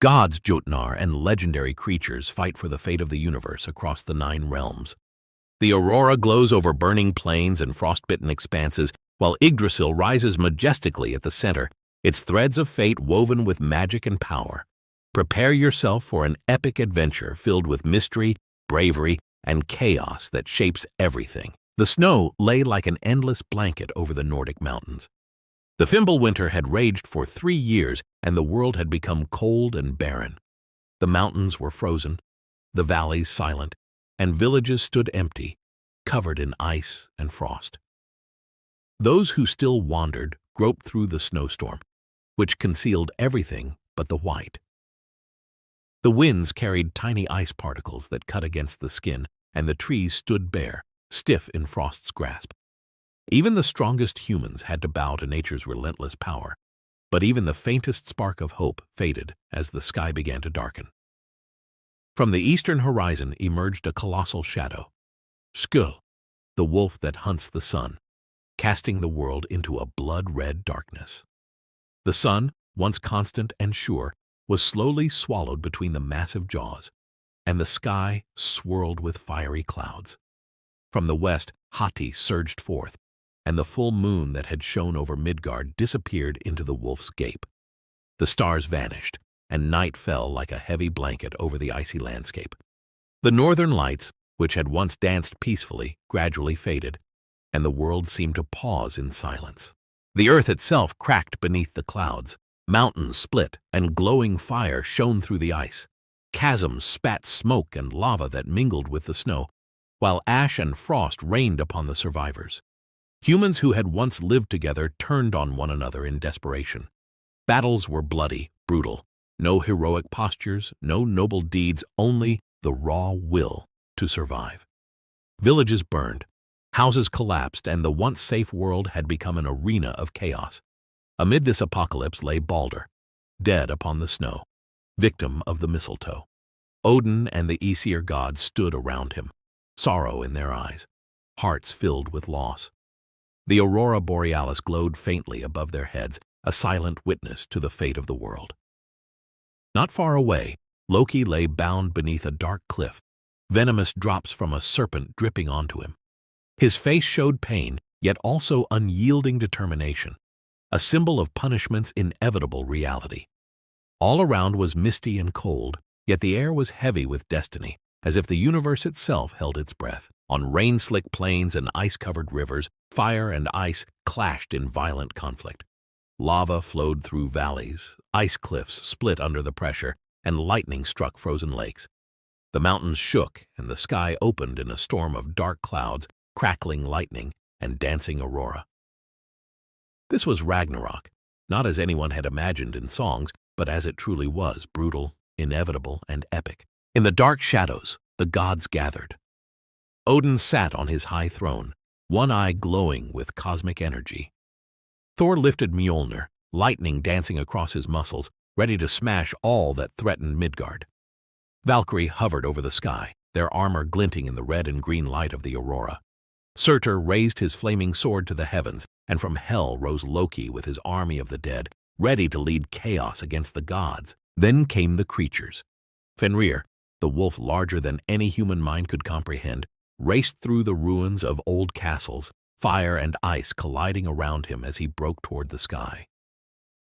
Gods, Jotnar, and legendary creatures fight for the fate of the universe across the 9 realms. The aurora glows over burning plains and frostbitten expanses, while Yggdrasil rises majestically at the center, its threads of fate woven with magic and power. Prepare yourself for an epic adventure filled with mystery, bravery, and chaos that shapes everything. The snow lay like an endless blanket over the Nordic mountains. The Fimbulwinter had raged for 3 years, and the world had become cold and barren. The mountains were frozen, the valleys silent, and villages stood empty, covered in ice and frost. Those who still wandered groped through the snowstorm, which concealed everything but the white. The winds carried tiny ice particles that cut against the skin, and the trees stood bare, stiff in frost's grasp. Even the strongest humans had to bow to nature's relentless power, but even the faintest spark of hope faded as the sky began to darken. From the eastern horizon emerged a colossal shadow, Skull, the wolf that hunts the sun, casting the world into a blood-red darkness. The sun, once constant and sure, was slowly swallowed between the massive jaws, and the sky swirled with fiery clouds. From the west, Hati surged forth, and the full moon that had shone over Midgard disappeared into the wolf's gape. The stars vanished, and night fell like a heavy blanket over the icy landscape. The northern lights, which had once danced peacefully, gradually faded, and the world seemed to pause in silence. The earth itself cracked beneath the clouds. Mountains split, and glowing fire shone through the ice. Chasms spat smoke and lava that mingled with the snow, while ash and frost rained upon the survivors. Humans who had once lived together turned on one another in desperation. Battles were bloody, brutal. No heroic postures, no noble deeds, only the raw will to survive. Villages burned, houses collapsed, and the once safe world had become an arena of chaos. Amid this apocalypse lay Baldur, dead upon the snow, victim of the mistletoe. Odin and the Aesir gods stood around him, sorrow in their eyes, hearts filled with loss. The aurora borealis glowed faintly above their heads, a silent witness to the fate of the world. Not far away, Loki lay bound beneath a dark cliff, venomous drops from a serpent dripping onto him. His face showed pain, yet also unyielding determination, a symbol of punishment's inevitable reality. All around was misty and cold, yet the air was heavy with destiny, as if the universe itself held its breath. On rain-slick plains and ice-covered rivers, fire and ice clashed in violent conflict. Lava flowed through valleys, ice cliffs split under the pressure, and lightning struck frozen lakes. The mountains shook, and the sky opened in a storm of dark clouds, crackling lightning, and dancing aurora. This was Ragnarok, not as anyone had imagined in songs, but as it truly was, brutal, inevitable, and epic. In the dark shadows, the gods gathered. Odin sat on his high throne, one eye glowing with cosmic energy. Thor lifted Mjolnir, lightning dancing across his muscles, ready to smash all that threatened Midgard. Valkyrie hovered over the sky, their armor glinting in the red and green light of the aurora. Surtur raised his flaming sword to the heavens, and from hell rose Loki with his army of the dead, ready to lead chaos against the gods. Then came the creatures. Fenrir, the wolf larger than any human mind could comprehend, raced through the ruins of old castles, fire and ice colliding around him as he broke toward the sky.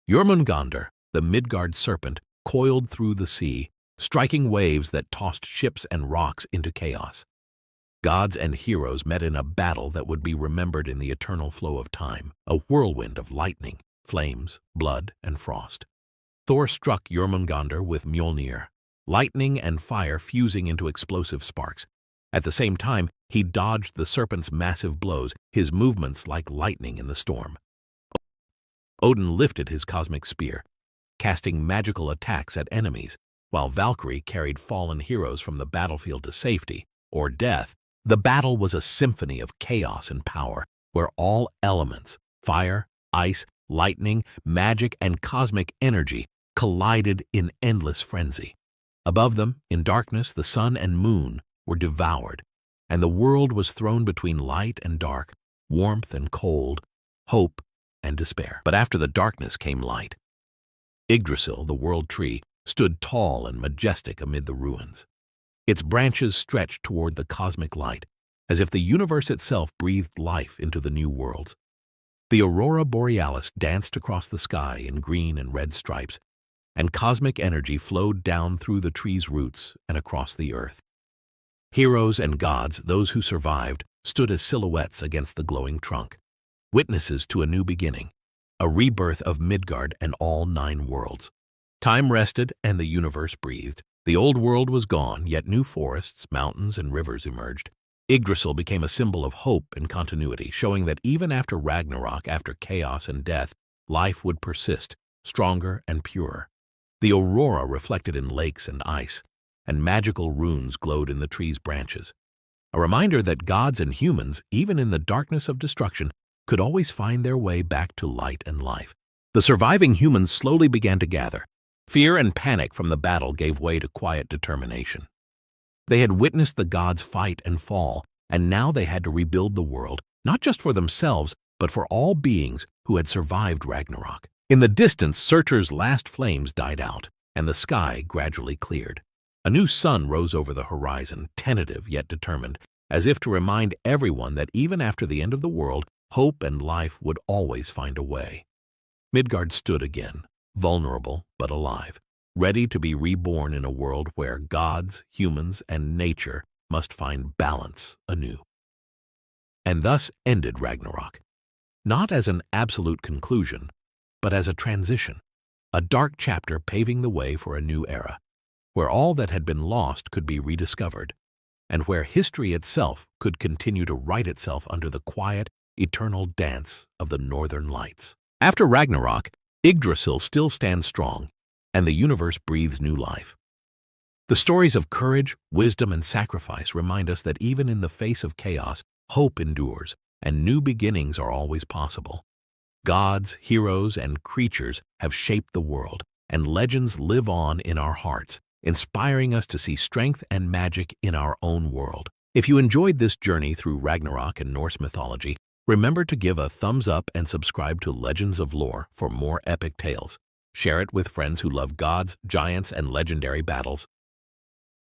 Jörmungandr, the Midgard serpent, coiled through the sea, striking waves that tossed ships and rocks into chaos. Gods and heroes met in a battle that would be remembered in the eternal flow of time, a whirlwind of lightning, flames, blood, and frost. Thor struck Jörmungandr with Mjolnir, lightning and fire fusing into explosive sparks. At the same time, he dodged the serpent's massive blows, his movements like lightning in the storm. Odin lifted his cosmic spear, casting magical attacks at enemies, while Valkyrie carried fallen heroes from the battlefield to safety, or death. The battle was a symphony of chaos and power, where all elements, fire, ice, lightning, magic, and cosmic energy collided in endless frenzy. Above them, in darkness, the sun and moon were devoured, and the world was thrown between light and dark, warmth and cold, hope and despair. But after the darkness came light. Yggdrasil, the world tree, stood tall and majestic amid the ruins. Its branches stretched toward the cosmic light, as if the universe itself breathed life into the new worlds. The aurora borealis danced across the sky in green and red stripes, and cosmic energy flowed down through the tree's roots and across the earth. Heroes and gods, those who survived, stood as silhouettes against the glowing trunk, witnesses to a new beginning, a rebirth of Midgard and all 9 worlds. Time rested and the universe breathed. The old world was gone, yet new forests, mountains, and rivers emerged. Yggdrasil became a symbol of hope and continuity, showing that even after Ragnarok, after chaos and death, life would persist, stronger and purer. The aurora reflected in lakes and ice, and magical runes glowed in the tree's branches. A reminder that gods and humans, even in the darkness of destruction, could always find their way back to light and life. The surviving humans slowly began to gather. Fear and panic from the battle gave way to quiet determination. They had witnessed the gods fight and fall, and now they had to rebuild the world, not just for themselves, but for all beings who had survived Ragnarok. In the distance, Surtur's last flames died out, and the sky gradually cleared. A new sun rose over the horizon, tentative yet determined, as if to remind everyone that even after the end of the world, hope and life would always find a way. Midgard stood again, vulnerable but alive, ready to be reborn in a world where gods, humans, and nature must find balance anew. And thus ended Ragnarok, not as an absolute conclusion, but as a transition, a dark chapter paving the way for a new era, where all that had been lost could be rediscovered, and where history itself could continue to write itself under the quiet, eternal dance of the northern lights. After Ragnarok, Yggdrasil still stands strong, and the universe breathes new life. The stories of courage, wisdom, and sacrifice remind us that even in the face of chaos, hope endures, and new beginnings are always possible. Gods, heroes, and creatures have shaped the world, and legends live on in our hearts, inspiring us to see strength and magic in our own world. If you enjoyed this journey through Ragnarok and Norse mythology, remember to give a thumbs up and subscribe to Legends of Lore for more epic tales. Share it with friends who love gods, giants, and legendary battles.